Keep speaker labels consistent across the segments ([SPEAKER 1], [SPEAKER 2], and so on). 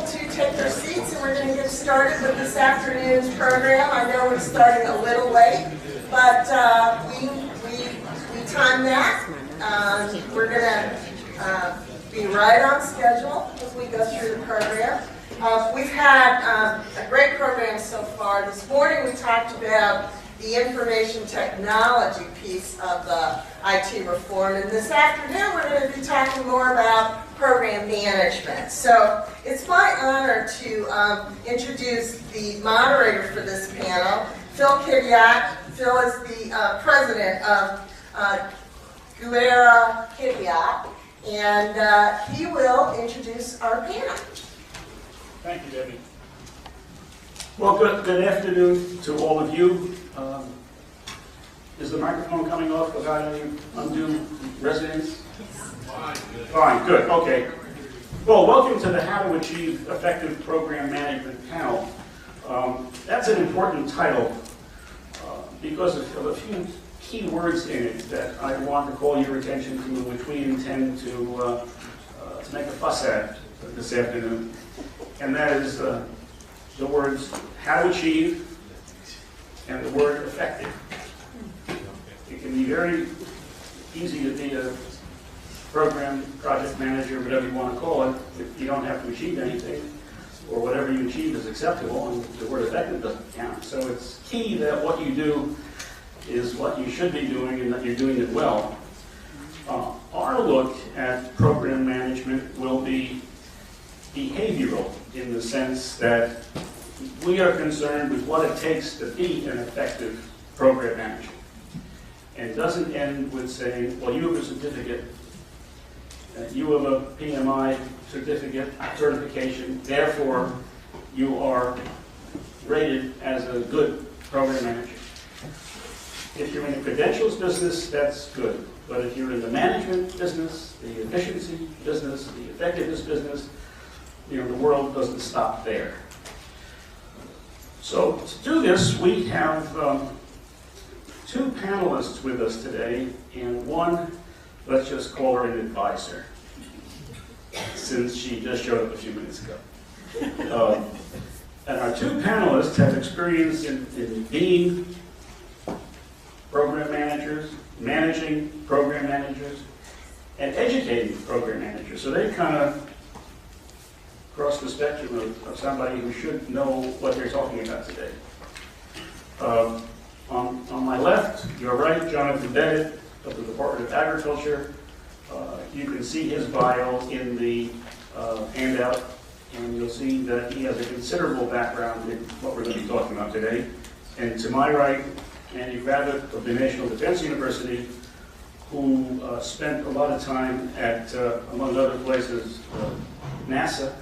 [SPEAKER 1] to take their seats and we're going to get started with this afternoon's program. I know we're starting a little late, but we timed that. We're going to be right on schedule as we go through the program. We've had a great program so far. This morning we talked about the information technology piece of the IT reform, and this afternoon we're going to be talking more about program management. So it's my honor to introduce the moderator for this panel, Phil Kiviat. Phil is the president of Guerra Kiviat, and he will introduce our panel.
[SPEAKER 2] Thank you, Debbie. Well, good afternoon to all of you. Is the microphone coming off without any undue resonance? Fine, good, okay. Well, welcome to the How to Achieve Effective Program Management panel. That's an important title because of a few key words in it that I want to call your attention to, which we intend to make a fuss at this afternoon. And that is the words how to achieve and the word effective. It can be very easy to be a program, project manager, whatever you want to call it, if you don't have to achieve anything, or whatever you achieve is acceptable, and the word effective doesn't count. So it's key that what you do is what you should be doing and that you're doing it well. Our look at program management will be behavioral in the sense that we are concerned with what it takes to be an effective program manager. And it doesn't end with saying, well, you have a certificate, you have a PMI certification, therefore you are rated as a good program manager. If you're in the credentials business, that's good. But if you're in the management business, the efficiency business, the effectiveness business, the world doesn't stop there. So to do this, we have two panelists with us today, and one, let's just call her an advisor, since she just showed up a few minutes ago. And our two panelists have experience in being program managers, managing program managers, and educating program managers. So they kind of cross the spectrum of somebody who should know what they're talking about today. On my left, your right, Jonathan Benett of the Department of Agriculture. You can see his bio in the handout, and you'll see that he has a considerable background in what we're going to be talking about today. And to my right, Andy Gravett of the National Defense University, who spent a lot of time at, among other places, NASA.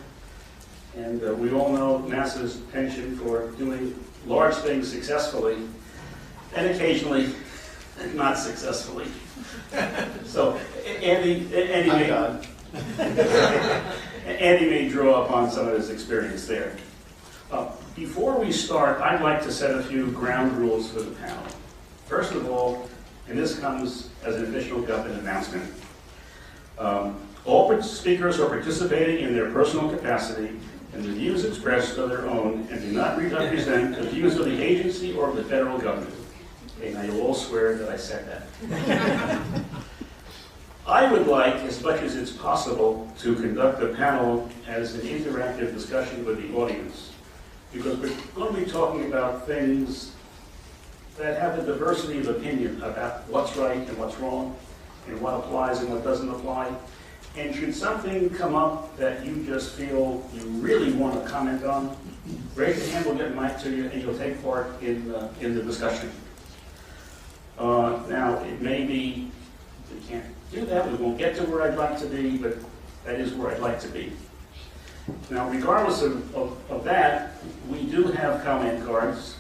[SPEAKER 2] And we all know NASA's penchant for doing large things successfully, and occasionally not successfully. So Andy may draw upon some of his experience there. Before we start, I'd like to set a few ground rules for the panel. First of all, and this comes as an official government announcement, all speakers are participating in their personal capacity, and the views expressed are their own and do not represent the views of the agency or of the federal government. Okay, now you'll all swear that I said that. I would like, as much as it's possible, to conduct the panel as an interactive discussion with the audience, because we're going to be talking about things that have a diversity of opinion about what's right and what's wrong, and what applies and what doesn't apply. And should something come up that you just feel you really want to comment on, raise your hand, we'll get a mic to you, and you'll take part in the discussion. Now, it may be, we can't do that, we won't get to where I'd like to be, but that is where I'd like to be. Now, regardless of that, we do have comment cards,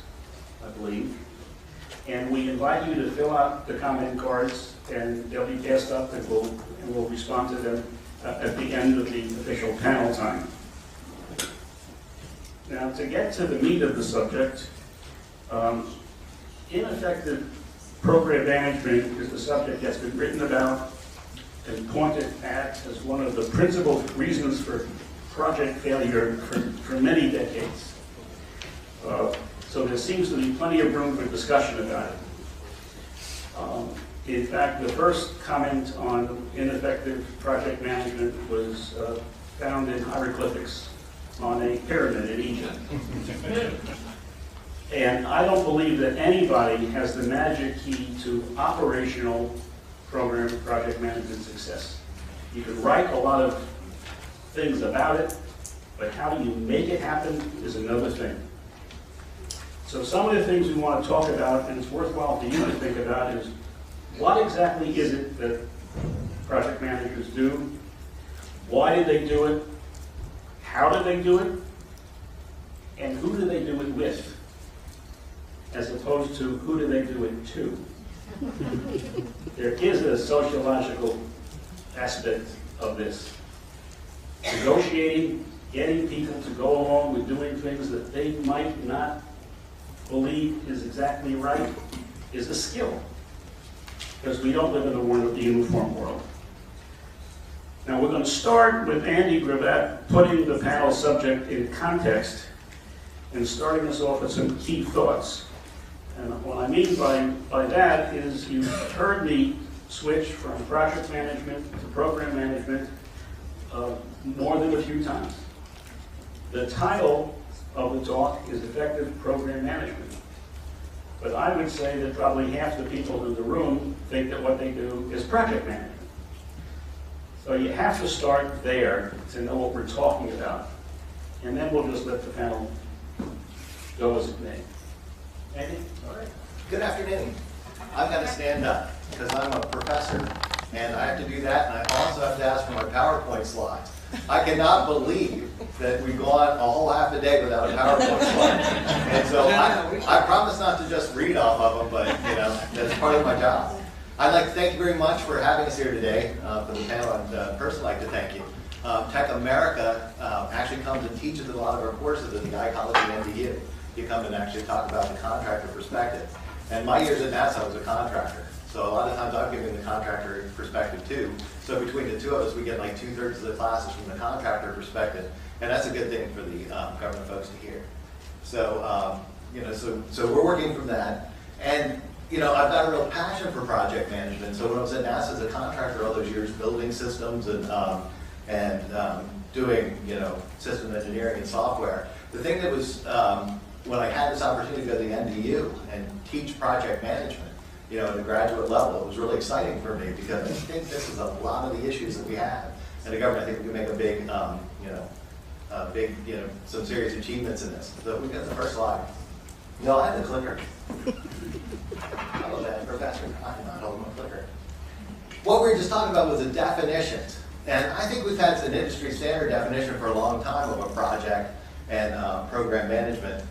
[SPEAKER 2] I believe, and we invite you to fill out the comment cards, and they'll be passed up, and we'll respond to them at the end of the official panel time. Now, to get to the meat of the subject, ineffective program management is the subject that's been written about and pointed at as one of the principal reasons for project failure for many decades. So there seems to be plenty of room for discussion about it. In fact, the first comment on ineffective project management was found in hieroglyphics on a pyramid in Egypt. And I don't believe that anybody has the magic key to operational program project management success. You can write a lot of things about it, but how do you make it happen is another thing. So some of the things we want to talk about, and it's worthwhile for you to think about, is what exactly is it that project managers do? Why did they do it? How did they do it? And who do they do it with? As opposed to who do they do it to? There is a sociological aspect of this. Negotiating, getting people to go along with doing things that they might not believe is exactly right is a skill. Because we don't live in the uniform world. Now we're going to start with Andy Gravett putting the panel subject in context and starting us off with some key thoughts. And what I mean by that is you've heard me switch from project management to program management more than a few times. The title of the talk is Effective Program Management. But I would say that probably half the people in the room think that what they do is project management. So you have to start there to know what we're talking about. And then we'll just let the panel go as it may. Andy?
[SPEAKER 3] All right. Good afternoon. I've got to stand up because I'm a professor and I have to do that, and I also have to ask for my PowerPoint slides. I cannot believe that we've gone a whole half a day without a PowerPoint slide. And so I promise not to just read off of them, but that's part of my job. I'd like to thank you very much for having us here today for the panel. I'd personally like to thank you. TechAmerica actually comes and teaches a lot of our courses at the iCollege and NDU. You come and actually talk about the contractor perspective. And my years at NASA, I was a contractor. So a lot of times I'm giving the contractor perspective too. So between the two of us, we get like 2/3 of the classes from the contractor perspective. And that's a good thing for the government folks to hear. So, so we're working from that. And, I've got a real passion for project management. So when I was at NASA as a contractor all those years, building systems and doing, system engineering and software, the thing that was, when I had this opportunity to go to the NDU and teach project management, at the graduate level, it was really exciting for me because I think this is a lot of the issues that we have in the government. I think we can make a big, some serious achievements in this. So we got the first slide. No, I had the clicker. I'm a bad professor. I'm not holding my clicker. What we were just talking about was the definitions. And I think we've had an industry standard definition for a long time of a project and program management.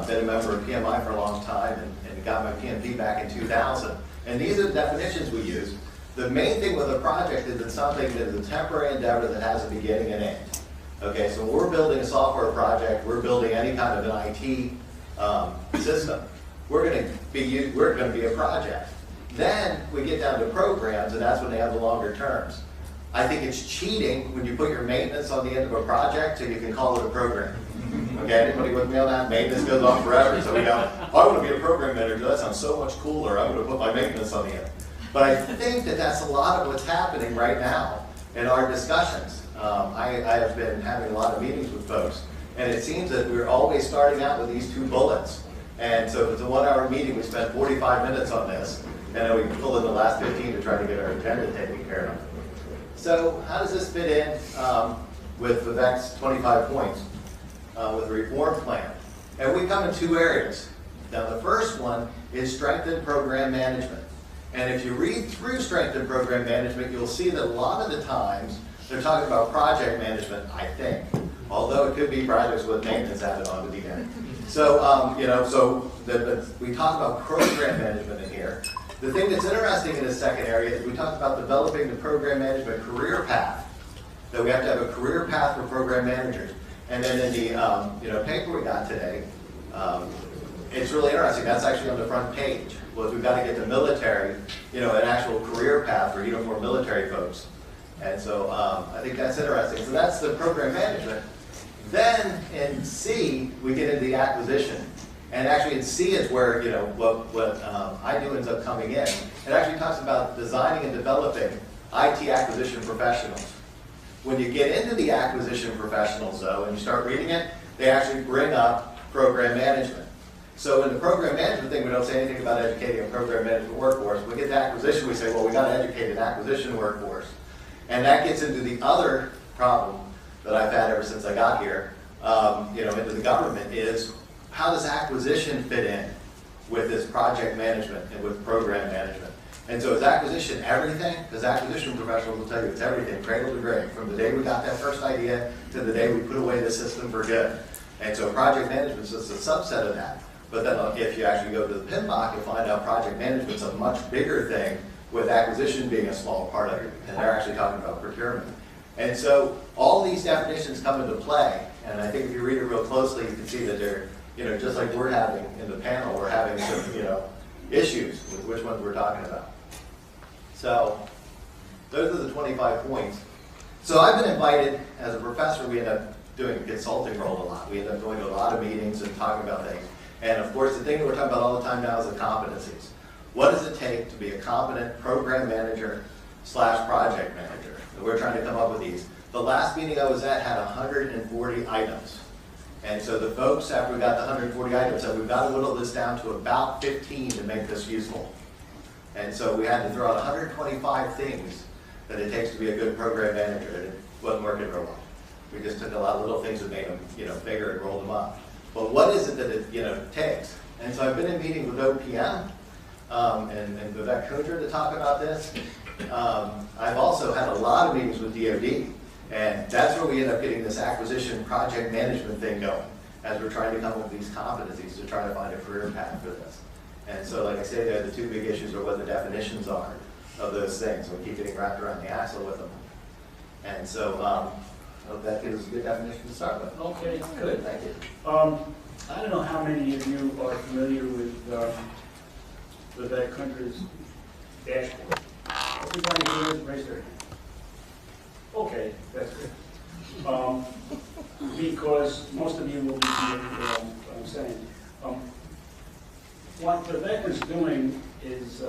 [SPEAKER 3] Been a member of PMI for a long time and got my PMP back in 2000. And these are the definitions we use. The main thing with a project is it's something that is a temporary endeavor that has a beginning and end. Okay, so when we're building a software project, we're building any kind of an IT system, we're going to be a project. Then we get down to programs, and that's when they have the longer terms. I think it's cheating when you put your maintenance on the end of a project so you can call it a program. Okay, anybody with me on that? Maintenance goes on forever, so we go, I want to be a program manager, that sounds so much cooler, I'm going to put my maintenance on the end. But I think that that's a lot of what's happening right now in our discussions. I have been having a lot of meetings with folks, and it seems that we're always starting out with these 2 bullets. And so if it's a 1-hour meeting, we spend 45 minutes on this, and then we can pull in the last 15 to try to get our agenda taken care of. So how does this fit in with Vivek's 25 points with the reform plan? And we come in 2 areas. Now the first one is strengthened program management. And if you read through strengthened program management, you'll see that a lot of the times they're talking about project management, I think. Although it could be projects with maintenance added on to the end. So, we talk about program management in here. The thing that's interesting in this second area is we talked about developing the program management career path. That we have to have a career path for program managers. And then in the paper we got today, it's really interesting. That's actually on the front page. Was we've got to get the military, an actual career path for uniformed military folks. And so I think that's interesting. So that's the program management. Then in C, we get into the acquisition. And actually in C is where, you know, what I do ends up coming in. It actually talks about designing and developing IT acquisition professionals. When you get into the acquisition professionals, though, and you start reading it, they actually bring up program management. So in the program management thing, we don't say anything about educating a program management workforce. When we get to acquisition, we say, well, we got to educate an acquisition workforce. And that gets into the other problem that I've had ever since I got here, you know, into the government is, how does acquisition fit in with this project management and with program management? And so is acquisition everything? Because acquisition professionals will tell you it's everything, cradle to grave, from the day we got that first idea to the day we put away the system for good. And so project management is just a subset of that. But then if you actually go to the PMBOK, you'll find out project management's a much bigger thing, with acquisition being a small part of it. And they're actually talking about procurement. And so all these definitions come into play. And I think if you read it real closely, you can see that they're, you know, just like we're having in the panel, we're having some, you know, issues with which ones we're talking about. So those are the 25 points. So I've been invited, as a professor, we end up doing a consulting role a lot. We end up going to a lot of meetings and talking about things. And of course, the thing that we're talking about all the time now is the competencies. What does it take to be a competent program manager / project manager? And we're trying to come up with these. The last meeting I was at had 140 items. And so the folks, after we got the 140 items, said we've got to whittle this down to about 15 to make this useful. And so we had to throw out 125 things that it takes to be a good program manager, and it wasn't working real well. We just took a lot of little things and made them, you know, bigger and rolled them up. But what is it that it, you know, takes? And so I've been in meetings with OPM and Vivek Kundra to talk about this. I've also had a lot of meetings with DoD, and that's where we end up getting this acquisition project management thing going, as we're trying to come up with these competencies to try to find a career path for this. And so, like I say, there, the two big issues are what the definitions are of those things. We keep getting wrapped around the axle with them. And so, I hope that gives us a good definition to start with.
[SPEAKER 2] Okay, good.
[SPEAKER 3] Thank you.
[SPEAKER 2] I don't know how many of you are familiar with Vivek Kundra's dashboard. Everybody here, raise their hand. Okay, that's good. Because most of you will be familiar with what I'm saying. What Gravett is doing is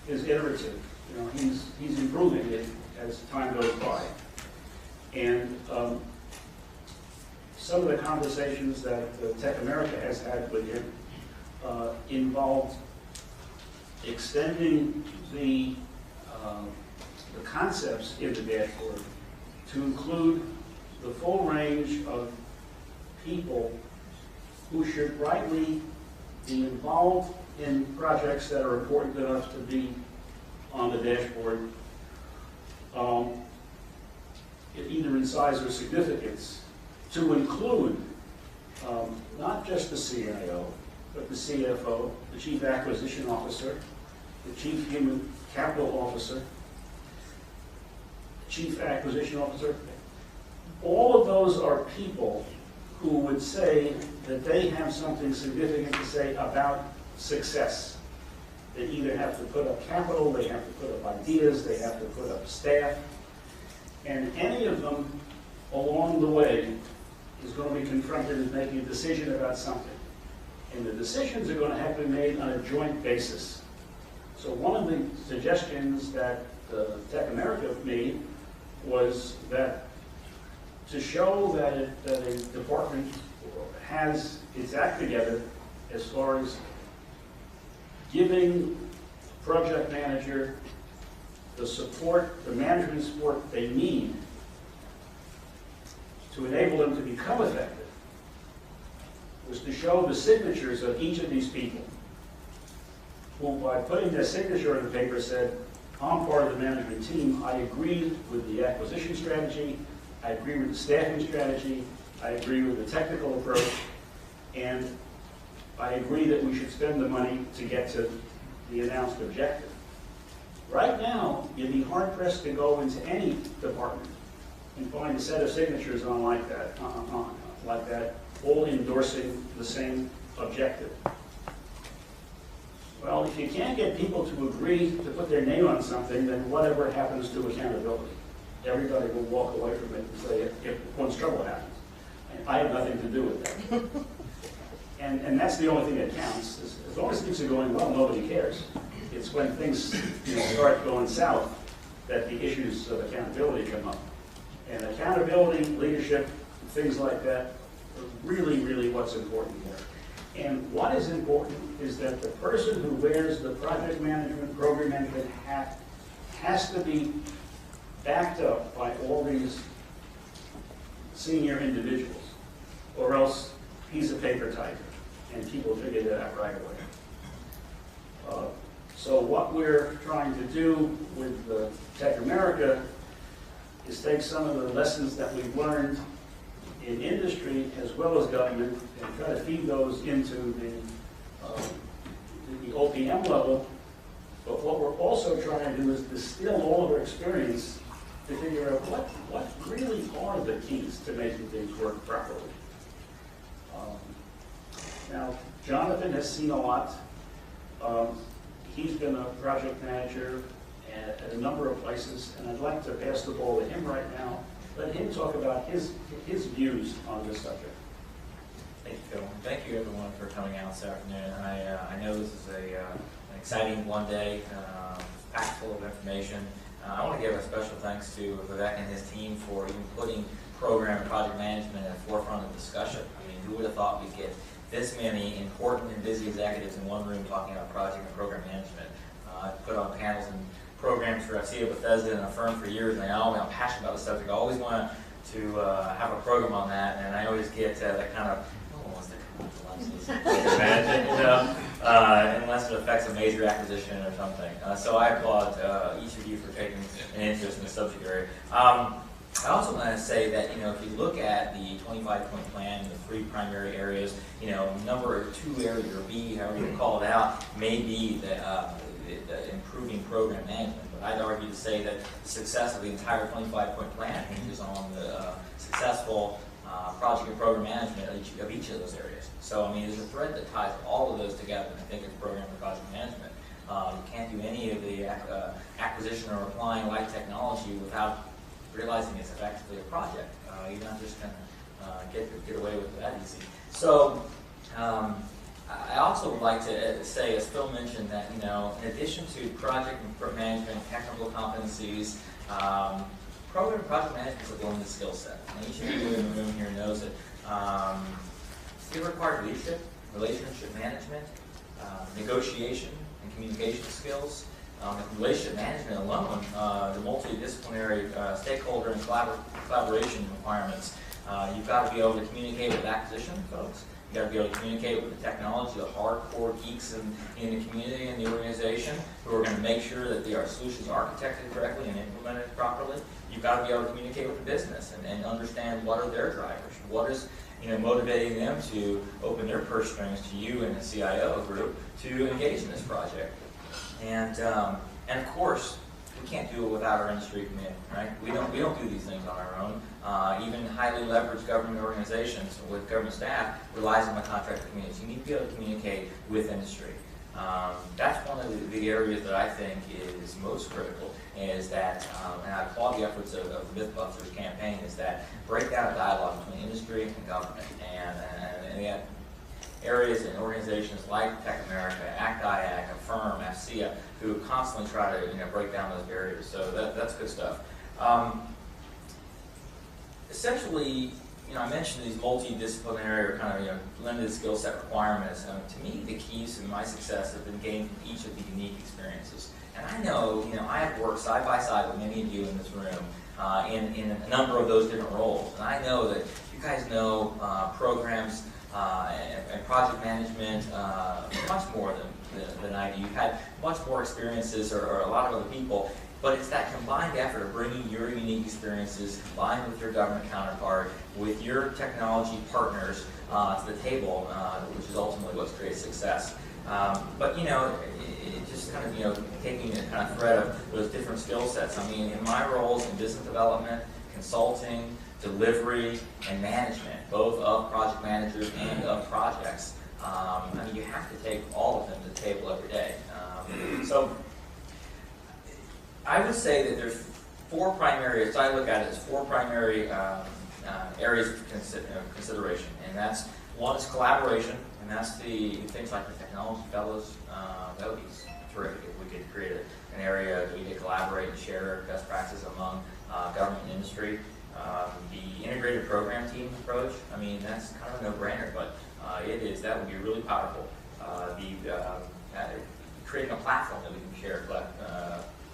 [SPEAKER 2] iterative. You know, he's improving it as time goes by. And some of the conversations that TechAmerica has had with him involved extending the concepts in the dashboard to include the full range of people who should rightly be involved in projects that are important enough to be on the dashboard, either in size or significance, to include not just the CIO, but the CFO, the Chief Acquisition Officer, the Chief Human Capital Officer, Chief Acquisition Officer. All of those are people who would say that they have something significant to say about success. They either have to put up capital, they have to put up ideas, they have to put up staff, and any of them along the way is going to be confronted with making a decision about something. And the decisions are going to have to be made on a joint basis. So one of the suggestions that TechAmerica made was that to show that a department has its act together as far as giving project manager the support, the management support they need to enable them to become effective, was to show the signatures of each of these people, who by putting their signature on the paper said, I'm part of the management team, I agree with the acquisition strategy, I agree with the staffing strategy, I agree with the technical approach, and I agree that we should spend the money to get to the announced objective. Right now, you'd be hard-pressed to go into any department and find a set of signatures on like that, all endorsing the same objective. Well, if you can't get people to agree to put their name on something, then whatever happens to accountability? everybody will walk away from it and say, if once trouble happens, and I have nothing to do with that. And that's the only thing that counts. As long as things are going well, nobody cares. It's when things start going south that the issues of accountability come up. And accountability, leadership, things like that are really, really what's important here. And what is important is that the person who wears the project management, program management hat has to be backed up by all these senior individuals, or else he's a paper tiger, and people figure that out right away. So what we're trying to do with TechAmerica is take some of the lessons that we've learned in industry as well as government and try to feed those into the OPM level. But what we're also trying to do is distill all of our experience to figure out what really are the keys to making things work properly. Now, Jonathan has seen a lot. He's been a project manager at a number of places, and I'd like to pass the ball to him right now. Let him talk about his views on this subject.
[SPEAKER 4] Thank you, Phil. Thank you, everyone, for coming out this afternoon. I know this is an exciting one day, packed full of information. I want to give a special thanks to Vivek and his team for even putting program and project management at the forefront of discussion. I mean, who would have thought we'd get this many important and busy executives in one room talking about project and program management? I've put on panels and programs for FCA, Bethesda, and a firm for years, and I'm passionate about the subject. I always want to have a program on that, and I always get that kind of, oh, what's the unless it affects a major acquisition or something. So I applaud each of you for taking an interest in the subject area. I also want to say that, if you look at the 25-point plan, the 3 primary areas, number 2 area, or B, however you call it out, may be the improving program management. But I'd argue to say that the success of the entire 25-point plan hinges on the successful project and program management of each of those areas. So, I mean, there's a thread that ties all of those together, and I think it's program and project management. You can't do any of the acquisition or applying light technology without realizing it's effectively a project. You're not just going to get away with that easy. So I also would like to say, as Phil mentioned, that in addition to project and management, technical competencies, program and project management is a blended skill set. And each of you in the room here knows it. It requires leadership, relationship management, negotiation, and communication skills. Relationship management alone, the multidisciplinary stakeholder and collaboration requirements. You've got to be able to communicate with acquisition folks. You've got to be able to communicate with the technology, the hardcore geeks in the community and the organization who are going to make sure that the solutions are architected correctly and implemented properly. You've got to be able to communicate with the business and understand what are their drivers, what is motivating them to open their purse strings to you and the CIO group to engage in this project. And of course, we can't do it without our industry community, right? We don't do these things on our own. Even highly leveraged government organizations with government staff relies on the contractor community. You need to be able to communicate with industry. That's one of the areas that I think is most critical. Is that, and I applaud the efforts of the Mythbusters campaign, is that break down a dialogue between industry and government, and yet areas and organizations like TechAmerica, ACT-IAC, Affirm, FCA, who constantly try to break down those barriers. So that's good stuff. Essentially, I mentioned these multidisciplinary or kind of blended skill set requirements. To me, the keys to my success have been gained from each of the unique experiences. And I know, I have worked side by side with many of you in this room in a number of those different roles. And I know that you guys know programs and project management much more than I do. You've had much more experiences or a lot of other people, but it's that combined effort of bringing your unique experiences combined with your government counterpart, with your technology partners to the table, which is ultimately what creates success. But it just kind of taking the kind of thread of those different skill sets. I mean, in my roles in business development, consulting, delivery, and management, both of project managers and of projects. I mean, you have to take all of them to the table every day. So I would say that there's four primary, as I look at it, as four primary areas of consideration, and that's one is collaboration, and that's the things like the technology fellows. That would be terrific if we could create an area that we could collaborate and share best practices among government and industry. The integrated program team approach, I mean, that's kind of a no-brainer, but that would be really powerful. Creating a platform that we can share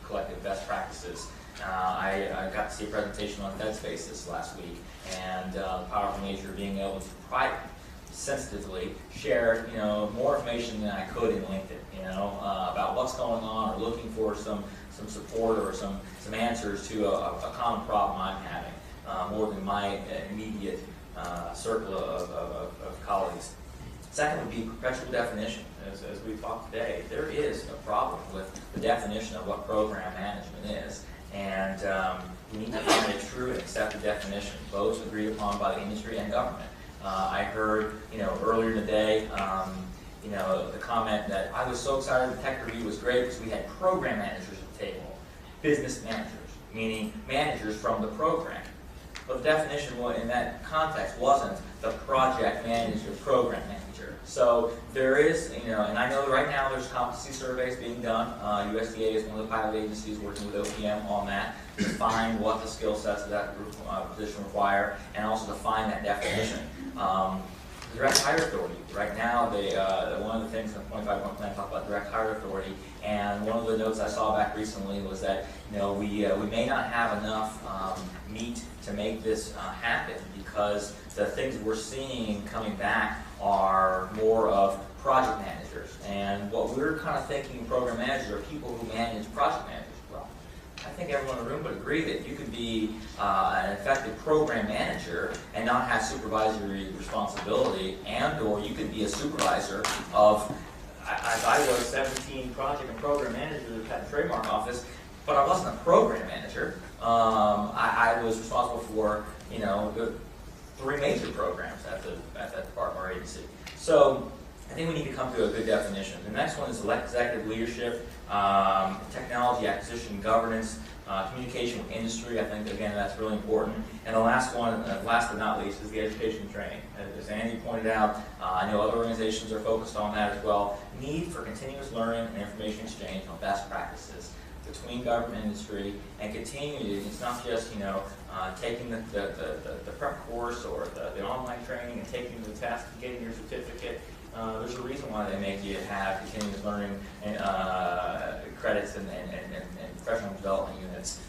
[SPEAKER 4] collective best practices. I got to see a presentation on FedSpace this last week, and the powerful nature of being able to sensitively share, more information than I could in LinkedIn, about what's going on, or looking for some support or some answers to a common problem I'm having, more than my immediate circle of colleagues. Second would be perpetual definition. As we talked today, there is a problem with the definition of what program management is, and we need to find a true and accepted definition, both agreed upon by the industry and government. I heard, earlier in the day, the comment that I was so excited the tech review was great because we had program managers at the table, business managers, meaning managers from the program. But the definition in that context wasn't the project manager, program manager. So there is, and I know right now there's competency surveys being done. USDA is one of the pilot agencies working with OPM on that to find what the skill sets of that position require, and also to find that definition. Direct hire authority. Right now, one of the things in the 25-point plan talk about direct hire authority, and one of the notes I saw back recently was that we may not have enough meat to make this happen, because the things we're seeing coming back are more of project managers, and what we're kind of thinking program managers are people who manage project managers. Well, I think everyone in the room would agree that you could be an effective program manager and not have supervisory responsibility, and/or you could be a supervisor of, as I was, 17 project and program managers at the trademark office, but I wasn't a program manager. I was responsible for, the 3 major programs at that department or agency. So I think we need to come to a good definition. The next one is executive leadership, technology acquisition, governance, communication with industry. I think, again, that's really important. And the last one, last but not least, is the education and training. As Andy pointed out, I know other organizations are focused on that as well. Need for continuous learning and information exchange on best practices between government and industry, and continuing. It's not just taking the prep course or the online training and taking the test and getting your certificate. There's a reason why they make you have continuous learning and credits and professional development units.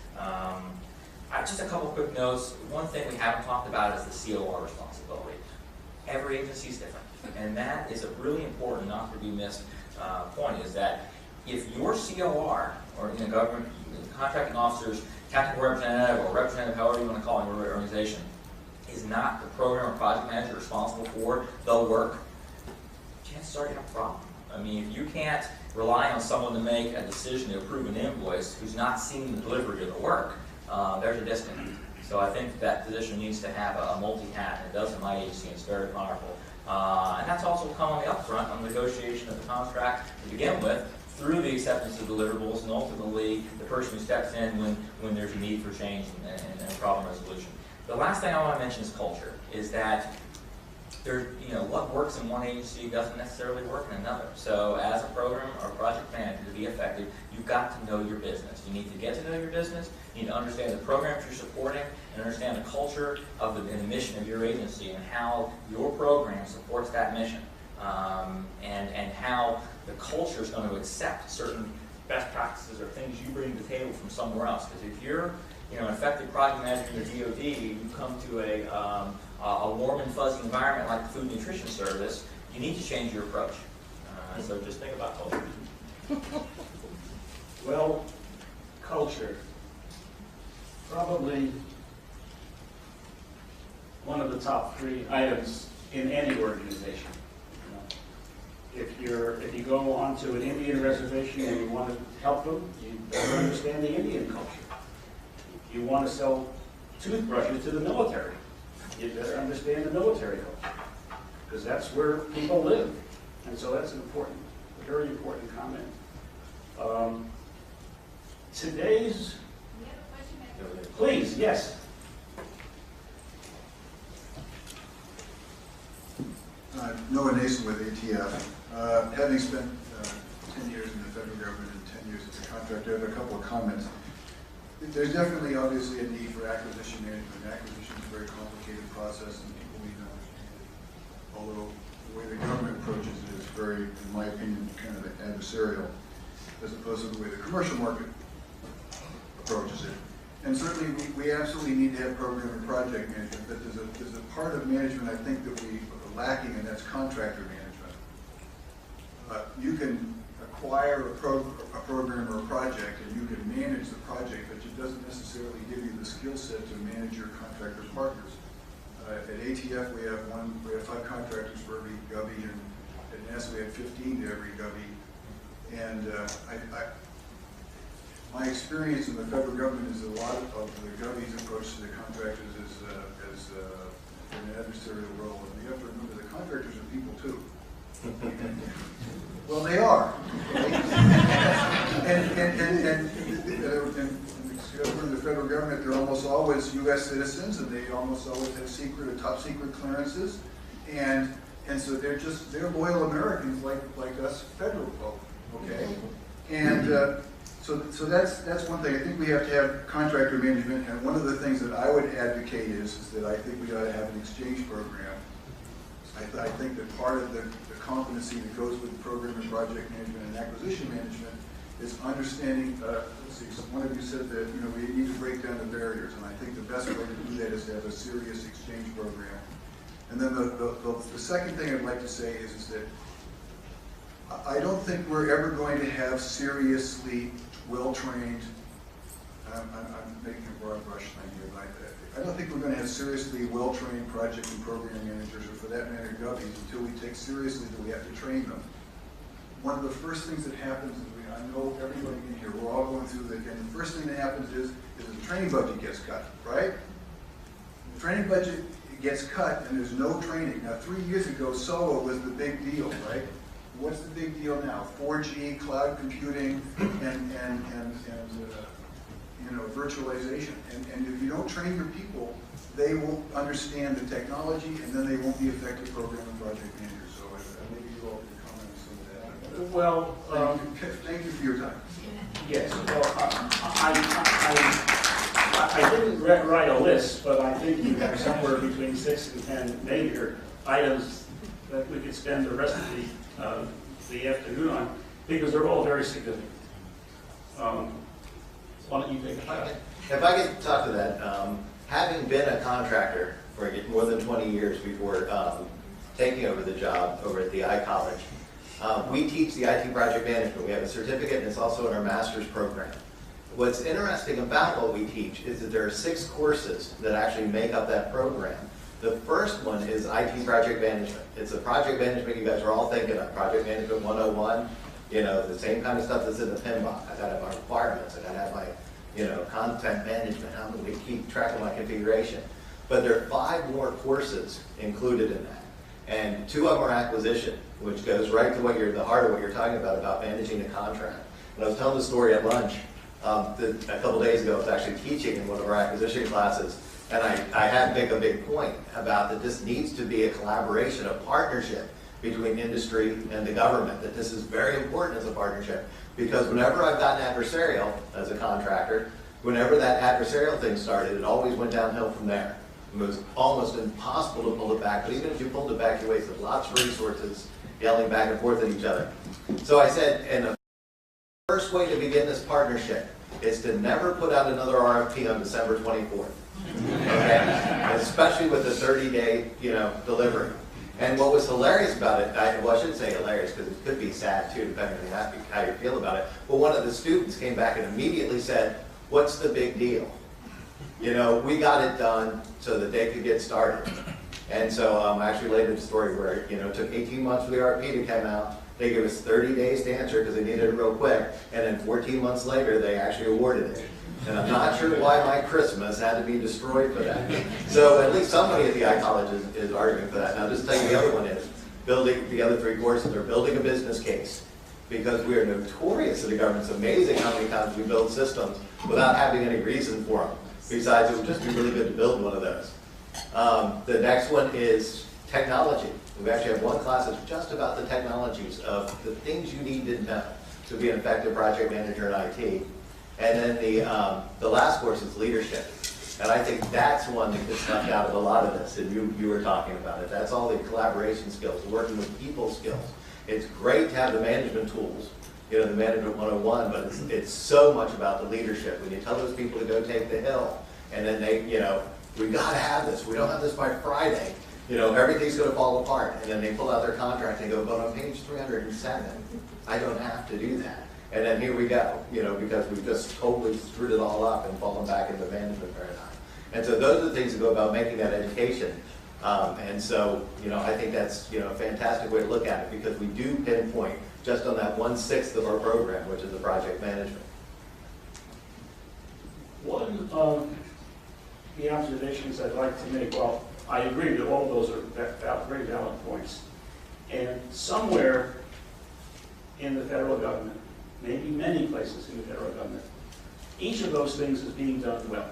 [SPEAKER 4] Just a couple quick notes. One thing we haven't talked about is the COR responsibility. Every agency is different, and that is a really important, not to be missed point, is that if your COR, or government contracting officers, technical representative, or representative, however you want to call it in your organization, is not the program or project manager responsible for the work, chances are you have a problem. I mean, if you can't rely on someone to make a decision to approve an invoice who's not seeing the delivery of the work, there's a disconnect. So I think that position needs to have a multi-hat, and it does in my agency, and it's very powerful. And that's also come on the upfront on the negotiation of the contract to begin with, through the acceptance of deliverables, and ultimately the person who steps in when there's a need for change and problem resolution. The last thing I want to mention is culture, is that what works in one agency doesn't necessarily work in another. So as a program or project manager, to be effective, you've got to know your business. You need to get to know your business, you need to understand the programs you're supporting, and understand the culture of and the mission of your agency, and how your program supports that mission, and how the culture is going to accept certain best practices or things you bring to the table from somewhere else. Because if you're an effective project manager in the DoD, you come to a warm and fuzzy environment like the Food and Nutrition Service, you need to change your approach. So just think about culture.
[SPEAKER 2] Well, culture, probably one of the top 3 items in any organization. If you go onto an Indian reservation and you want to help them, you better understand the Indian culture. If you want to sell toothbrushes to the military, you better understand the military culture, because that's where people live. And so that's a very important comment. Today's Please, yes.
[SPEAKER 5] Noah Nason with ATF. Having spent 10 years in the federal government and 10 years as a contractor, I have a couple of comments. There's definitely, obviously, a need for acquisition management. Acquisition is a very complicated process, and people need to understand it. Although the way the government approaches it is very, in my opinion, kind of adversarial, as opposed to the way the commercial market approaches it. And certainly, we absolutely need to have program and project management, but there's a part of management I think that we are lacking, and that's contractor management. You can acquire a program or a project, and you can manage the project, but it doesn't necessarily give you the skill set to manage your contractor partners. At ATF, we have 5 contractors for every Govey, and at NASA we have 15 to every Govey. And my experience in the federal government is a lot of the Govey's approach to the contractors is an adversarial role. And you have to remember the contractors are people too. Well, they are. In the federal government, they're almost always U.S. citizens, and they almost always have secret or top secret clearances, and so they're loyal Americans like us federal folk. Okay, and so that's one thing. I think we have to have contractor management, and one of the things that I would advocate is that I think we ought to have an exchange program. I think that part of the competency that goes with program and project management and acquisition management is understanding. Let's see. One of you said that we need to break down the barriers, and I think the best way to do that is to have a serious exchange program. And then the second thing I'd like to say is that I don't think we're ever going to have seriously well-trained, I'm making a broad brush thing here, but I don't think we're going to have seriously well-trained project and program managers, or for that matter, Govies, until we take seriously that we have to train them. One of the first things that happens is, I know everybody in here, we're all going through that, and the first thing that happens is the training budget gets cut, right? The training budget gets cut, and there's no training. Now, 3 years ago, SOA was the big deal, right? What's the big deal now? 4G, cloud computing, and virtualization. And if you don't train your people, they won't understand the technology, and then they won't be effective program and project managers. So maybe you all can comment on some of that.
[SPEAKER 2] Well,
[SPEAKER 5] thank you for your time.
[SPEAKER 2] yes. Well, I didn't write a list, but I think you have somewhere between 6 and 10 major items that we could spend the rest of the afternoon on, because they're all very significant. Why don't you take a shot?
[SPEAKER 3] If I could talk to that, having been a contractor for more than 20 years before taking over the job over at the iCollege, we teach the IT project management. We have a certificate, and it's also in our master's program. What's interesting about what we teach is that there are 6 courses that actually make up that program. The first one is IT project management. It's the project management you guys are all thinking of, project management 101, the same kind of stuff that's in the PMBOK. I gotta have my requirements, I gotta have my, content management, how do we keep track of my configuration. But there are 5 more courses included in that. And 2 of them are acquisition, which goes right to the heart of what you're talking about managing a contract. And I was telling the story at lunch a couple days ago. I was actually teaching in one of our acquisition classes, and I had to make a big point about that this needs to be a collaboration, a partnership between industry and the government, that this is very important as a partnership, because whenever I've gotten adversarial as a contractor, whenever that adversarial thing started, it always went downhill from there. It was almost impossible to pull it back, but even if you pulled it back, you wasted lots of resources yelling back and forth at each other. So I said, and the first way to begin this partnership is to never put out another RFP on December 24th. Okay? Especially with the 30-day, delivery. And what was hilarious about it, I shouldn't say hilarious because it could be sad too, depending on how you feel about it, but one of the students came back and immediately said, "What's the big deal? We got it done so that they could get started." And so I actually laid in a story where it took 18 months for the RFP to come out. They gave us 30 days to answer because they needed it real quick, and then 14 months later they actually awarded it. And I'm not sure why my Christmas had to be destroyed for that. So at least somebody at the iCollege is arguing for that. And I'll just tell you the other one is, building the other 3 courses are building a business case. Because we are notorious in the government. It's amazing how many times we build systems without having any reason for them. Besides, it would just be really good to build one of those. The next one is technology. We actually have one class that's just about the technologies of the things you need to know to be an effective project manager in IT. And then the last course is leadership. And I think that's one that gets left out of a lot of this, and you were talking about it. That's all the collaboration skills, the working with people skills. It's great to have the management tools, you know, the management 101, but it's so much about the leadership. When you tell those people to go take the hill, and then they, you know, we gotta have this, we don't have this by Friday, you know, everything's gonna fall apart. And then they pull out their contract and go, but on page 307, I don't have to do that. And then here we go, you know, because we've just totally screwed it all up and fallen back into the management paradigm. And so those are the things that go about making that education. And so, you know, I think that's, you know, a fantastic way to look at it, because we do pinpoint just on that 1/6 of our program, which is the project management.
[SPEAKER 2] One of the observations I'd like to make, well, I agree that all of those are very valid points. And somewhere in the federal government, maybe many places in the federal government, each of those things is being done well.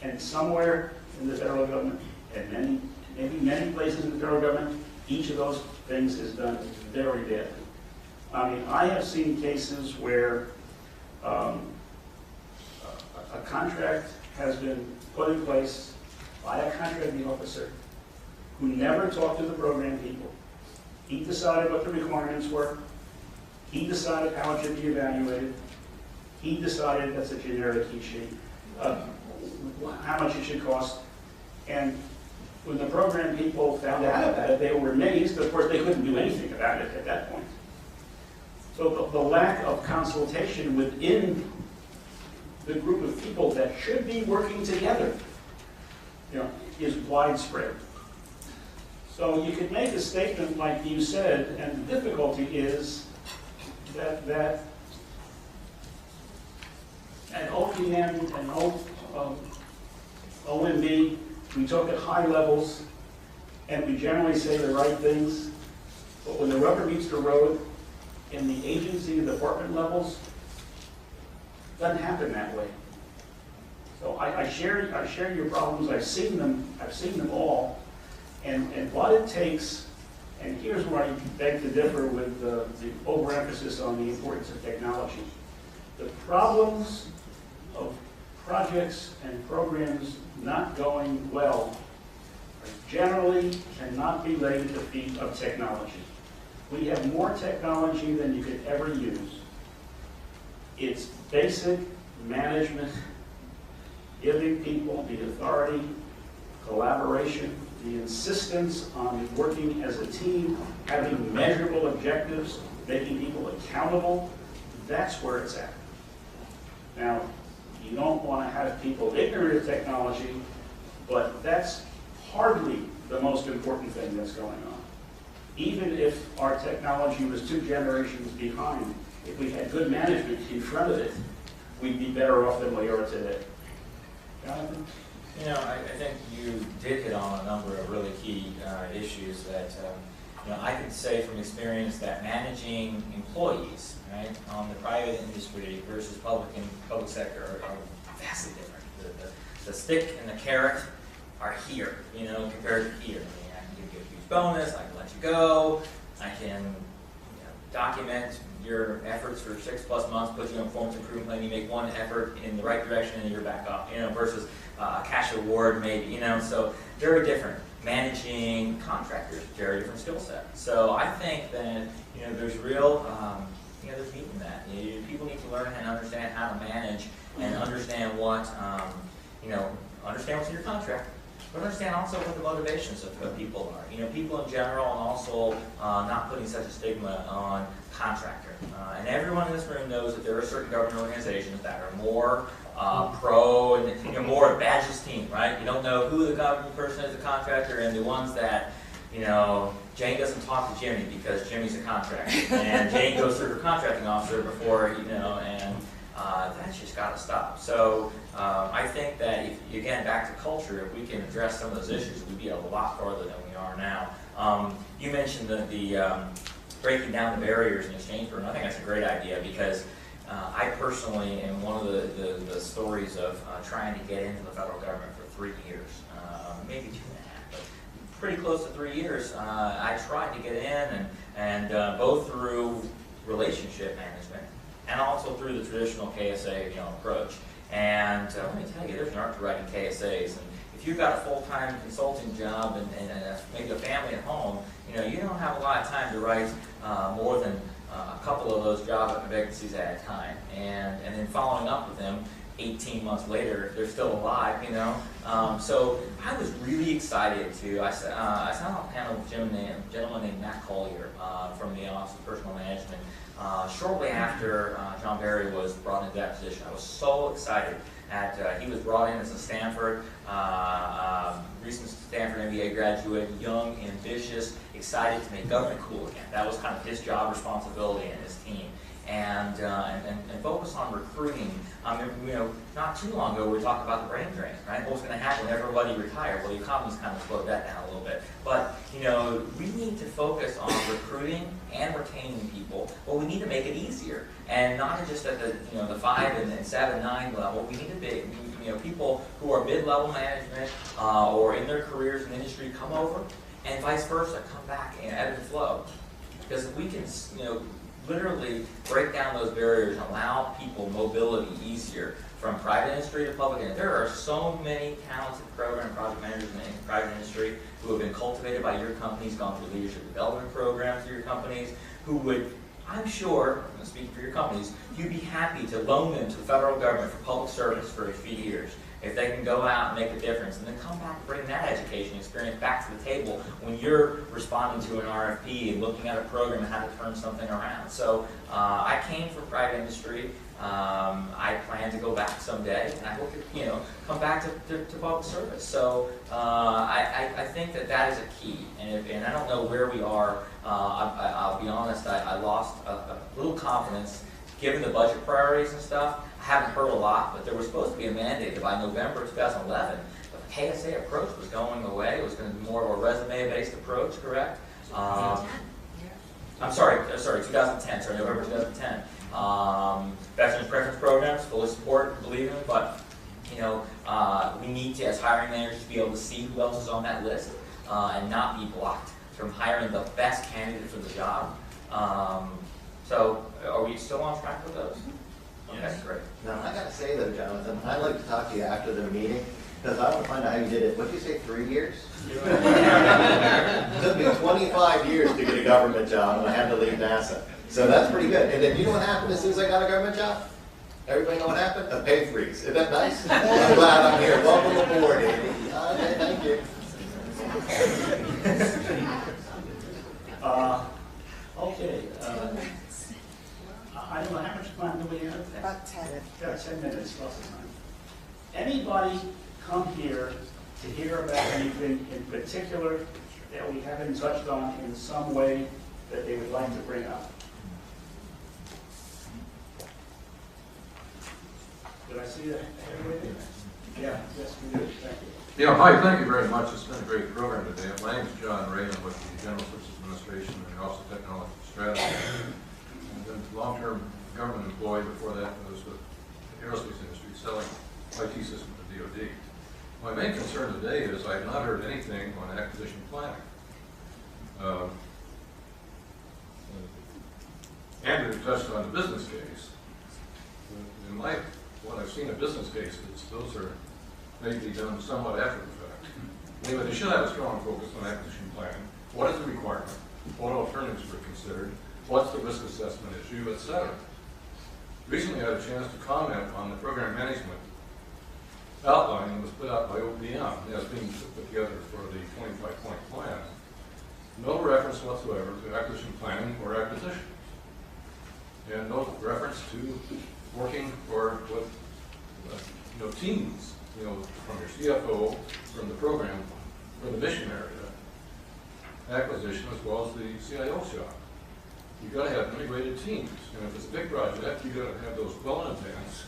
[SPEAKER 2] And somewhere in the federal government, and maybe many places in the federal government, each of those things is done very badly. I mean, I have seen cases where a contract has been put in place by a contracting officer who never talked to the program people. He decided what the requirements were. He decided how it should be evaluated. He decided, that's a generic he sheet, how much it should cost. And when the program people found out about it, they were amazed. Of course, they couldn't do anything about it at that point. So the lack of consultation within the group of people that should be working together, you know, is widespread. So you could make a statement like you said, and the difficulty is that at OPM and OMB, we talk at high levels, and we generally say the right things, but when the rubber meets the road in the agency and department levels, it doesn't happen that way. So I share your problems. I've seen them all, and what it takes. And here's where I beg to differ with the overemphasis on the importance of technology. The problems of projects and programs not going well are generally cannot be laid at the feet of technology. We have more technology than you could ever use. It's basic management, giving people the authority, collaboration, the insistence on working as a team, having measurable objectives, making people accountable. That's where it's at. Now, you don't want to have people ignorant of technology, but that's hardly the most important thing that's going on. Even if our technology was 2 generations behind, if we had good management in front of it, we'd be better off than we are today. Jonathan?
[SPEAKER 4] You know, I think you did hit on a number of really key issues that, you know, I could say from experience that managing employees, right, on the private industry versus public sector are vastly different. The stick and the carrot are here, you know, compared to here. I mean, I can give you a huge bonus, I can let you go, I can, you know, document your efforts for 6+ months, put you on performance improvement plan, you make one effort in the right direction and you're back up, you know, versus a cash award maybe, you know, so very different. Managing contractors, very different skill set. So I think that, you know, there's real, you know, there's meat in that. People need to learn and understand how to manage and understand what, you know, understand what's in your contract, but understand also what the motivations of people are. You know, people in general, and also not putting such a stigma on contractor. And everyone in this room knows that there are certain government organizations that are more pro and, you know, more a badges team, right? You don't know who the government person is, the contractor, and the ones that, you know, Jane doesn't talk to Jimmy because Jimmy's a contractor, and Jane goes through her contracting officer before, you know, and that's just got to stop. So I think that, again, back to culture, if we can address some of those issues, we'd be a lot farther than we are now. You mentioned the breaking down the barriers in exchange program. I think that's a great idea because I personally am one of the stories of trying to get into the federal government for 3 years, maybe 2.5, but pretty close to 3 years. I tried to get in, and both through relationship management and also through the traditional KSA approach. And let me tell you, there's an art to writing KSAs. And if you've got a full-time consulting job and maybe a family at home, you don't have a lot of time to write more than a couple of those job vacancies at a time. And then following up with them 18 months later, they're still alive, So I was really excited to, I sat on a panel with a gentleman named Matt Collier from the Office of Personal Management shortly after John Barry was brought into that position. I was so excited that he was brought in as a Stanford, recent Stanford MBA graduate, young, ambitious, excited to make government cool again. That was kind of his job responsibility and his team. And focus on recruiting. Not too long ago we were talking about the brain drain, right? What was going to happen when everybody retired? Well, the economy's kind of slowed that down a little bit. But we need to focus on recruiting and retaining people. Well, we need to make it easier, and not just at the 5 and 7, 9 level. We need to be people who are mid-level management or in their careers in industry come over, and vice versa, come back and ebb and flow. Because if we can literally break down those barriers and allow people mobility easier from private industry to public industry. There are so many talented program project managers in private industry who have been cultivated by your companies, gone through leadership development programs through your companies, who would, I'm sure, I'm speaking for your companies, you'd be happy to loan them to the federal government for public service for a few years. If they can go out and make a difference, and then come back and bring that education experience back to the table when you're responding to an RFP and looking at a program and how to turn something around. So I came from private industry. I plan to go back someday, and I hope to come back to public service. So I think that is a key, and I don't know where we are. I'll be honest, I lost a little confidence given the budget priorities and stuff. I haven't heard a lot, but there was supposed to be a mandate that by November 2011, the KSA approach was going away. It was going to be more of a resume-based approach, correct? I'm sorry, 2010, sorry, November 2010. Veterans preference programs, fully support, believe in it, but we need to, as hiring managers, be able to see who else is on that list and not be blocked from hiring the best candidate for the job. So, are we still on track with those? Okay, great.
[SPEAKER 3] Now, I got to say though, Jonathan, I'd like to talk to you after the meeting, because I want to find out how you did it. What did you say, 3 years? It took me 25 years to get a government job, and I had to leave NASA. So that's pretty good. And then you know what happened as soon as I got a government job? Everybody know what happened? A pay freeze. Isn't that nice? I'm glad I'm here. Welcome aboard, Amy. Okay, thank you.
[SPEAKER 2] Okay. I don't know how much time do we have?
[SPEAKER 1] About 10.
[SPEAKER 2] Got 10 minutes, lots of time. Anybody come here to hear about anything in particular that we haven't touched on in some way that they would like to bring up? Did I see that? Everybody? Yeah, yes, we did. Thank you.
[SPEAKER 6] Yeah, hi, thank you very much. It's been a great program today. My name is John Rayland with the General Services Administration and the Office of Technology Strategy. And then long-term government employee. Before that, I was with the aerospace industry selling IT systems to DoD. My main concern today is I've not heard anything on acquisition planning. Andrew touched on the business case. In what I've seen of business cases, those are maybe done somewhat after the fact. Anyway, they should have a strong focus on acquisition planning. What is the requirement? What alternatives were considered? What's the risk assessment issue, etc. Recently, I had a chance to comment on the program management outline that was put out by OPM as being put together for the 25-point plan. No reference whatsoever to acquisition planning or acquisitions, and no reference to working with teams, from your CFO, from the program, from the mission area, acquisition, as well as the CIO shop. You've got to have integrated teams, and if it's a big project, you've got to have those well in advance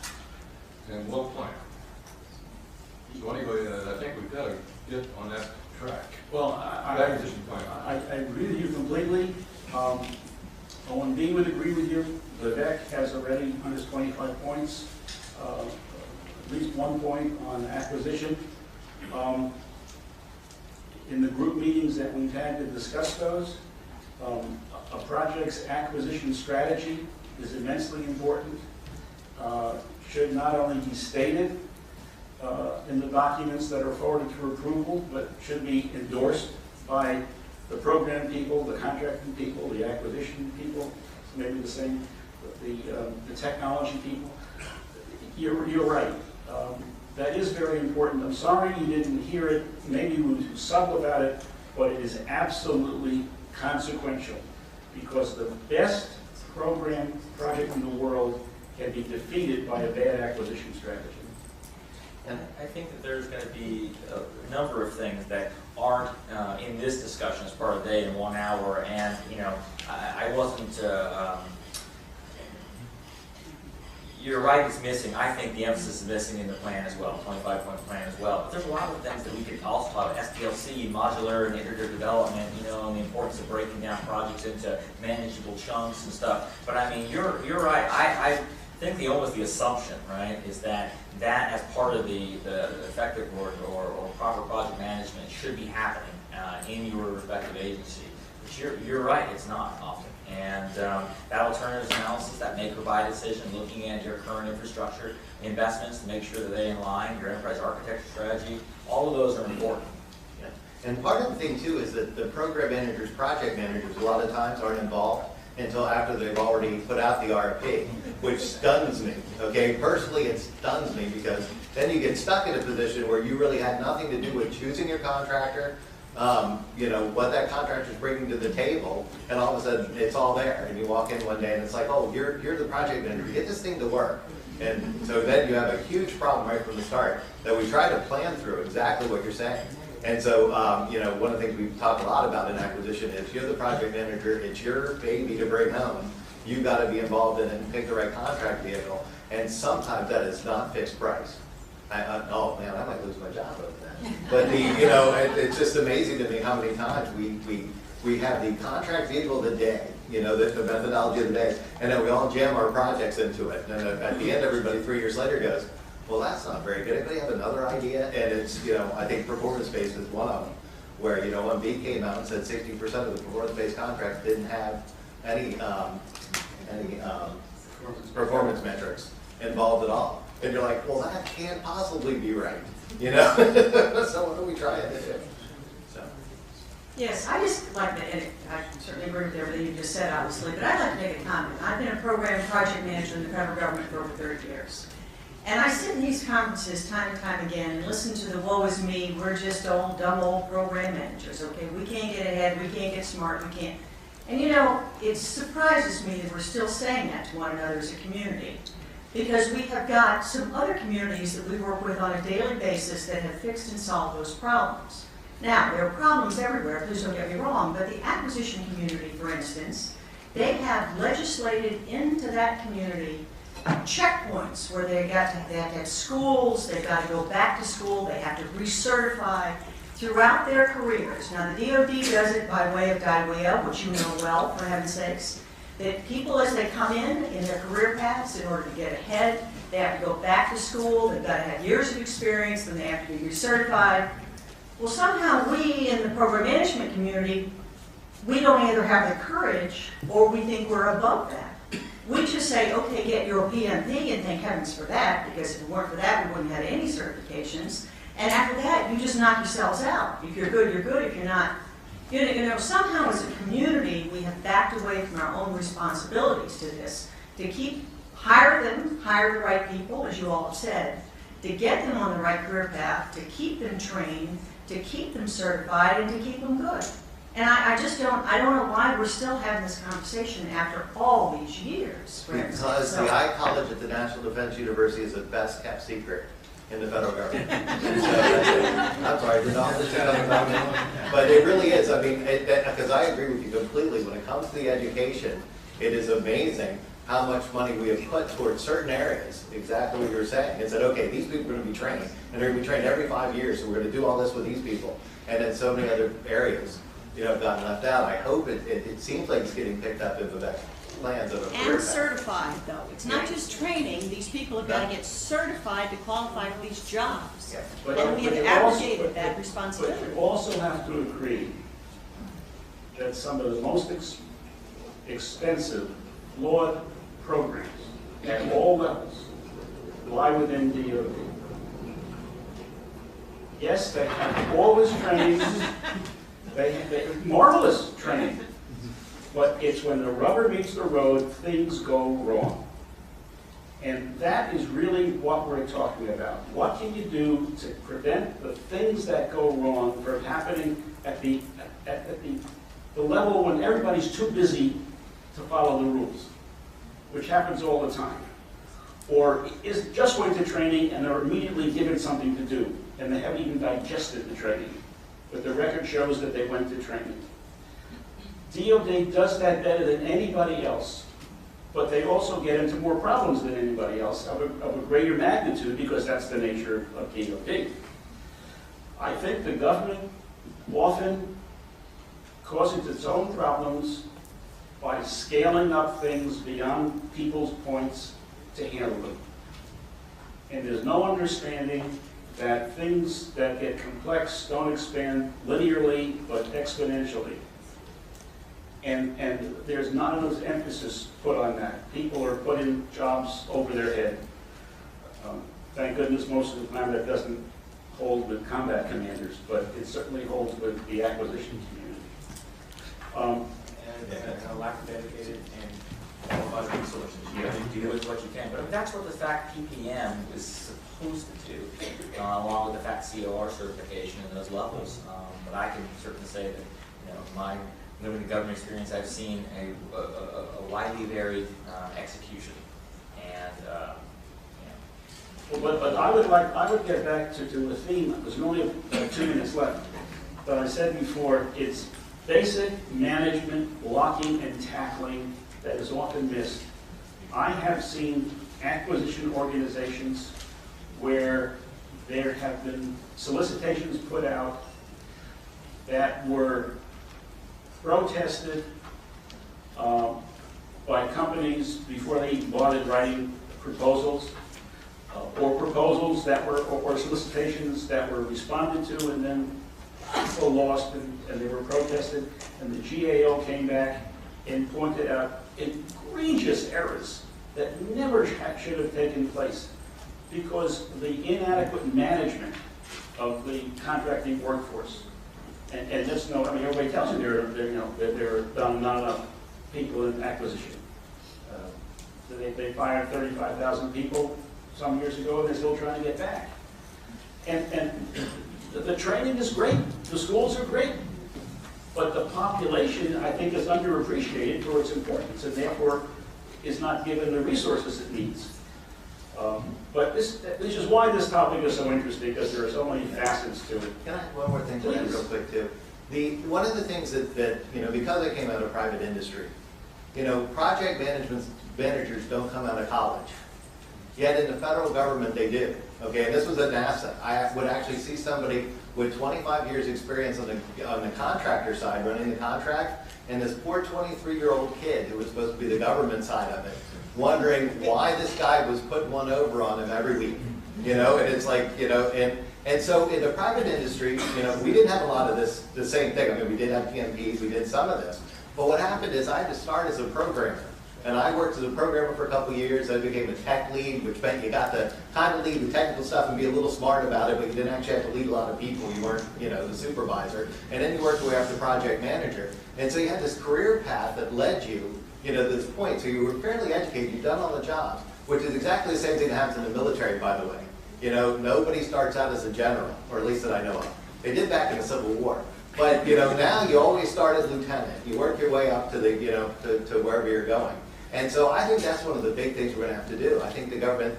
[SPEAKER 6] and well planned. So anyway, I think we've got to get on that track.
[SPEAKER 2] Well,
[SPEAKER 6] acquisition plan.
[SPEAKER 2] I agree with you completely. O&B would agree with you. Gravett has already, on his 25 points, at least 1 point on acquisition. In the group meetings that we've had to discuss those, a project's acquisition strategy is immensely important. Should not only be stated in the documents that are forwarded for approval, but should be endorsed by the program people, the contracting people, the acquisition people, maybe the same, the technology people. You're right. That is very important. I'm sorry you didn't hear it. Maybe you were subtle about it, but it is absolutely consequential because the best program project in the world can be defeated by a bad acquisition strategy.
[SPEAKER 4] And I think that there's going to be a number of things that aren't in this discussion as part of the day in 1 hour. And, you know, I wasn't, you're right, it's missing. I think the emphasis is missing in the plan as well, 25-point plan as well. But there's a lot of things that we could also talk about, SDLC, modular and iterative development, you know, and the importance of breaking down projects into manageable chunks and stuff. But I mean, you're right. I think the assumption, right, is that as part of the effective work or proper project management should be happening in your respective agency. But you're right, it's not often. And that alternatives analysis, that make or buy decision, looking at your current infrastructure investments to make sure that they're in line, your enterprise architecture strategy, all of those are important.
[SPEAKER 3] Yeah. And part of the thing too is that the program managers, project managers, a lot of times aren't involved until after they've already put out the RFP, which stuns me, okay? Personally, it stuns me because then you get stuck in a position where you really had nothing to do with choosing your contractor, you know, what that contractor's bringing to the table, and all of a sudden it's all there, and you walk in one day and it's like, oh, you're the project manager, get this thing to work. And so then you have a huge problem right from the start that we try to plan through exactly what you're saying. And so, you know, one of the things we've talked a lot about in acquisition is you're the project manager, it's your baby to bring home. You've got to be involved in it and pick the right contract vehicle. And sometimes that is not fixed price. Oh man, I might lose my job over that. But you know, it's just amazing to me how many times we have the contract vehicle of the day, you know, the methodology of the day, and then we all jam our projects into it. And at the end, everybody 3 years later goes, well, that's not very good. Anybody have another idea? And it's, you know, I think performance-based is one of them, where, you know, when B came out and said 60% of the performance-based contracts didn't have any performance metrics involved at all. And you're like, well, that can't possibly be right, you know? So what are we trying to do? So.
[SPEAKER 7] Yes, I just like to, and I certainly agree with everything you just said, obviously, but I'd like to make a comment. I've been a program project manager in the federal government for over 30 years. And I sit in these conferences time and time again and listen to the woe is me, we're just old, dumb old program managers, okay? We can't get ahead, we can't get smart, we can't. And you know, it surprises me that we're still saying that to one another as a community. Because we have got some other communities that we work with on a daily basis that have fixed and solved those problems. Now, there are problems everywhere, please don't get me wrong, but the acquisition community, for instance, they have legislated into that community checkpoints where they have to have schools, they've got to go back to school, they have to recertify throughout their careers. Now, the DoD does it by way of DIWEA, which you know well, for heaven's sakes, that people as they come in their career paths, in order to get ahead, they have to go back to school, they've got to have years of experience, then they have to be recertified. Well, somehow we in the program management community, we don't either have the courage or we think we're above that. We just say, okay, get your PMP and thank heavens for that, because if it weren't for that, we wouldn't have any certifications. And after that, you just knock yourselves out. If you're good, you're good. If you're not, you know, somehow as a community, we have backed away from our own responsibilities to this, to hire the right people, as you all have said, to get them on the right career path, to keep them trained, to keep them certified, and to keep them good. And I don't know why we're still having this conversation after all these years.
[SPEAKER 3] Because the iCollege at the National Defense University is the best kept secret in the federal government. I'm sorry, did all this come about me? But it really is. I mean, because I agree with you completely. When it comes to the education, it is amazing how much money we have put towards certain areas, exactly what you were saying, and said, okay, these people are going to be trained, and they're going to be trained every 5 years, so we're going to do all this with these people. And then so many other areas, you know, have gotten left out. I hope it seems like it's getting picked up in Quebec. lands of a career
[SPEAKER 8] And
[SPEAKER 3] path.
[SPEAKER 8] certified, though. It's not just training. These people have got to get certified to qualify for these jobs.
[SPEAKER 3] Yeah.
[SPEAKER 8] And we have
[SPEAKER 2] you also-
[SPEAKER 8] abrogated that
[SPEAKER 2] But
[SPEAKER 8] responsibility.
[SPEAKER 2] you also have to agree that some of the most expensive, flawed programs at all levels lie within DOD. Yes, they have always training, they marvelous training, but it's when the rubber meets the road, things go wrong. And that is really what we're talking about. What can you do to prevent the things that go wrong from happening at the level when everybody's too busy to follow the rules, which happens all the time. Or is just went to training and they're immediately given something to do, and they haven't even digested the training, but the record shows that they went to training. DOD does that better than anybody else, but they also get into more problems than anybody else of a greater magnitude because that's the nature of DOD. I think the government often causes its own problems by scaling up things beyond people's points to handle them. And there's no understanding that things that get complex don't expand linearly but exponentially. And there's not enough emphasis put on that. People are putting jobs over their head. Thank goodness most of the time that doesn't hold with combat commanders, but it certainly holds with the acquisition community.
[SPEAKER 4] And a lack of dedicated and qualified resources. You have to do with what you can. But that's what the FACT PPM is supposed to do, along with the FACT CIO certification and those levels. But I can certainly say that, my limited government experience, I've seen a widely varied execution. And
[SPEAKER 2] Well, but I would get back to a theme, because we only have 2 minutes left. But I said before, it's basic management, blocking and tackling that is often missed. I have seen acquisition organizations where there have been solicitations put out that were protested by companies before they even bothered writing proposals, or proposals that were, or solicitations that were responded to and then people lost and they were protested, and the GAO came back and pointed out egregious errors that never should have taken place because the inadequate management of the contracting workforce. And just know, I mean, everybody tells you there are not enough people in acquisition. They fired 35,000 people some years ago, and they're still trying to get back. And the training is great. The schools are great. But the population, I think, is underappreciated for its importance, and therefore is not given the resources it needs. But this is why this topic is so interesting, because there are so many facets to it.
[SPEAKER 3] Can I add one more thing to that real quick too? One of the things that because I came out of private industry, project managers don't come out of college. Yet in the federal government they do. Okay, and this was at NASA. I would actually see somebody with 25 years experience on the contractor side running the contract, and this poor 23-year-old kid who was supposed to be the government side of it, wondering why this guy was putting one over on him every week. And it's like, and so in the private industry, we didn't have a lot of the same thing. I mean, we did have PMPs, we did some of this. But what happened is I had to start as a programmer. And I worked as a programmer for a couple of years. I became a tech lead, which meant you got to kind of lead the technical stuff and be a little smart about it, but you didn't actually have to lead a lot of people. You weren't, the supervisor. And then you worked your way up to project manager. And so you had this career path that led you, to this point. So you were fairly educated. You've done all the jobs, which is exactly the same thing that happens in the military, by the way. Nobody starts out as a general, or at least that I know of. They did back in the Civil War. But, now you always start as lieutenant. You work your way up to the, to wherever you're going. And so I think that's one of the big things we're going to have to do. I think the government,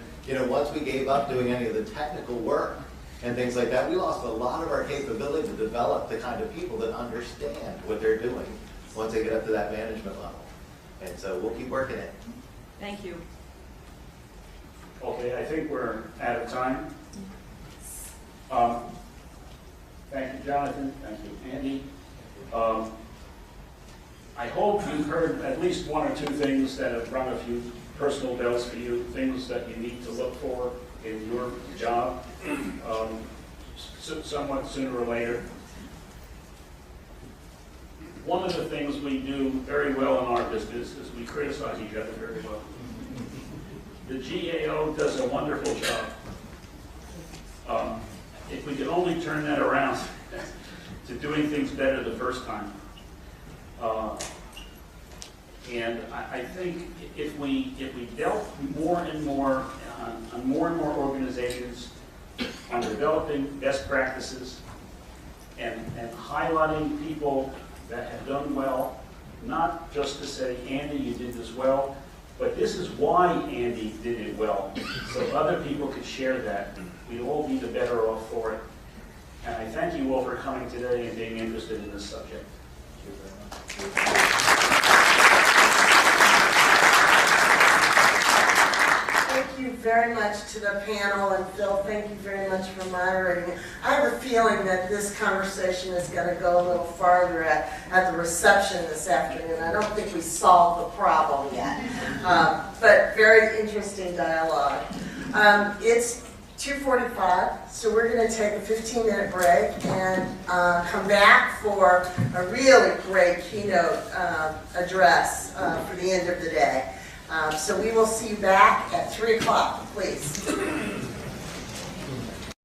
[SPEAKER 3] once we gave up doing any of the technical work and things like that, we lost a lot of our capability to develop the kind of people that understand what they're doing once they get up to that management level. And so we'll keep working it.
[SPEAKER 8] Thank you.
[SPEAKER 2] Okay, I think we're out of time. Thank you, Jonathan. Thank you, Andy. I hope you've heard at least one or two things that have rung a few personal bells for you, things that you need to look for in your job, somewhat sooner or later. One of the things we do very well in our business is we criticize each other very well. The GAO does a wonderful job. If we could only turn that around to doing things better the first time. And I think if we dealt more and more on more and more organizations on developing best practices and highlighting people that have done well, not just to say, Andy, you did this well, but this is why Andy did it well, so other people could share that. We'd all be the better off for it. And I thank you all for coming today and being interested in this subject. Thank you very much.
[SPEAKER 1] Thank you very much to the panel, and Phil, thank you very much for moderating. I have a feeling that this conversation is going to go a little farther at the reception this afternoon. I don't think we solved the problem yet, but very interesting dialogue. It's 2:45, so we're going to take a 15-minute break and come back for a really great keynote address for the end of the day. So we will see you back at 3 o'clock, please.